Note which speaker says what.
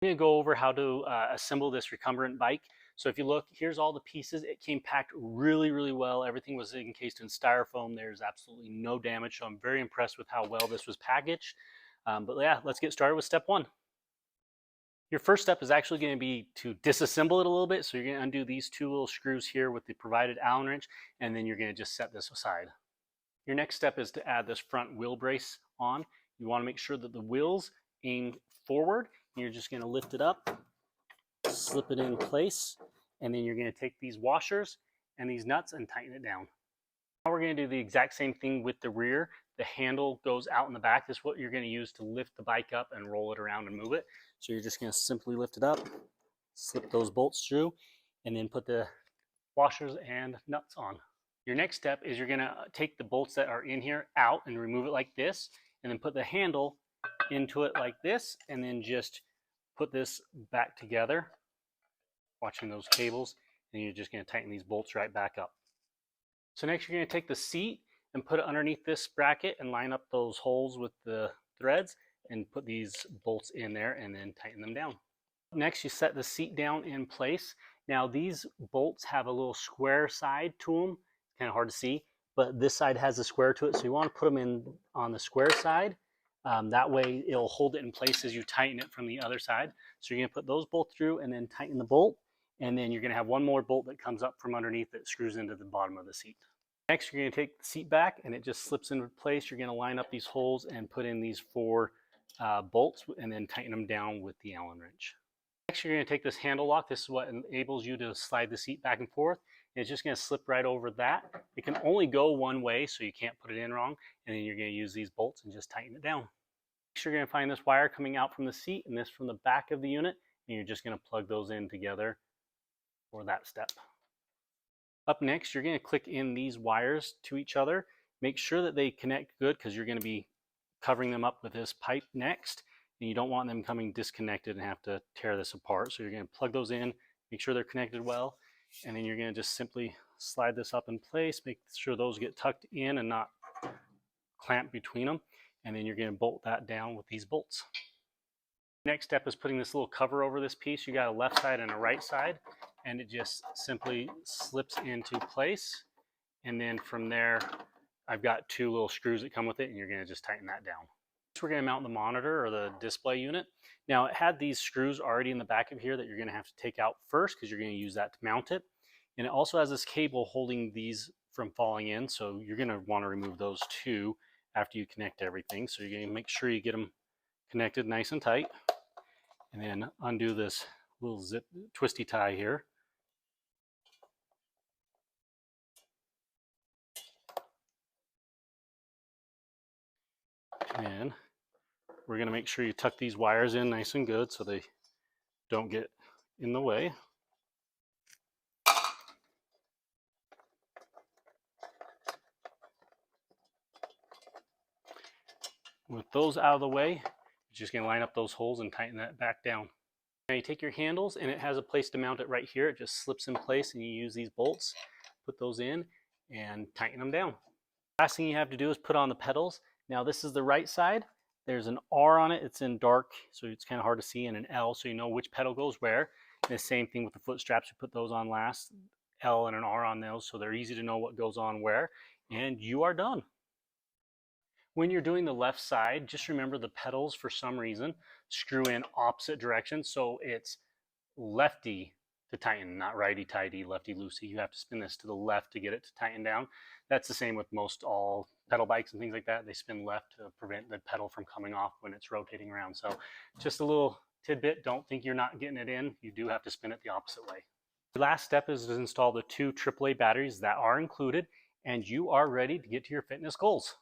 Speaker 1: I'm going to go over how to assemble this Recumbent bike. So if you look, here's all the pieces. It came packed really, really well. Everything was encased in styrofoam. There's absolutely no damage. So I'm very impressed with how well this was packaged. But yeah, let's get started with step one. Your first step is actually going to be to disassemble it a little bit. So you're going to undo these two little screws here with the provided Allen wrench, and then you're going to just set this aside. Your next step is to add this front wheel brace on. You want to make sure that the wheels aim forward. You're just going to lift it up, slip it in place, and then you're going to take these washers and these nuts and tighten it down. Now we're going to do the exact same thing with the rear. The handle goes out in the back. This is what you're going to use to lift the bike up and roll it around and move it. So you're just going to simply lift it up, slip those bolts through, and then put the washers and nuts on. Your next step is you're going to take the bolts that are in here out and remove it like this, and then put the handle into it like this, and then just put this back together, watching those cables, and you're just going to tighten these bolts right back up. So next you're going to take the seat and put it underneath this bracket and line up those holes with the threads and put these bolts in there and then tighten them down. Next you set the seat down in place. Now these bolts have a little square side to them. It's kind of hard to see, but this side has a square to it, so you want to put them in on the square side. That way it'll hold it in place as you tighten it from the other side. So you're going to put those both through and then tighten the bolt, and then you're going to have one more bolt that comes up from underneath that screws into the bottom of the seat. Next you're going to take the seat back and it just slips into place. You're going to line up these holes and put in these four bolts and then tighten them down with the Allen wrench. Next you're going to take this handle lock. This is what enables you to slide the seat back and forth. And it's just going to slip right over that. It can only go one way, so you can't put it in wrong. And then you're going to use these bolts and just tighten it down. Next you're going to find this wire coming out from the seat and this from the back of the unit, and you're just going to plug those in together for that step. Up next, you're going to click in these wires to each other. Make sure that they connect good, because you're going to be covering them up with this pipe next, and you don't want them coming disconnected and have to tear this apart. So you're going to plug those in, make sure they're connected well, and then you're going to just simply slide this up in place, make sure those get tucked in and not clamped between them, and then you're going to bolt that down with these bolts. Next step is putting this little cover over this piece. You got a left side and a right side, and it just simply slips into place, and then from there I've got two little screws that come with it, and you're going to just tighten that down. Next we're going to mount the monitor or the display unit. Now it had these screws already in the back of here that you're going to have to take out first, because you're going to use that to mount it, and it also has this cable holding these from falling in, so you're going to want to remove those too after you connect everything. So you're going to make sure you get them connected nice and tight, and then undo this little zip twisty tie here. And we're going to make sure you tuck these wires in nice and good so they don't get in the way. With those out of the way, you're just going to line up those holes and tighten that back down. Now you take your handles, and it has a place to mount it right here. It just slips in place, and you use these bolts, put those in, and tighten them down. Last thing you have to do is put on the pedals. Now this is the right side. There's an R on it. It's in dark, so it's kind of hard to see, and an L, so you know which pedal goes where. And the same thing with the foot straps. You put those on last, L and an R on those, so they're easy to know what goes on where, and you are done. When you're doing the left side, just remember the pedals, for some reason, screw in opposite directions, so it's lefty to tighten, not righty-tighty, lefty-loosey. You have to spin this to the left to get it to tighten down. That's the same with most all pedal bikes and things like that. They spin left to prevent the pedal from coming off when it's rotating around. So just a little tidbit, don't think you're not getting it in. You do have to spin it the opposite way. The last step is to install the two AAA batteries that are included, and you are ready to get to your fitness goals.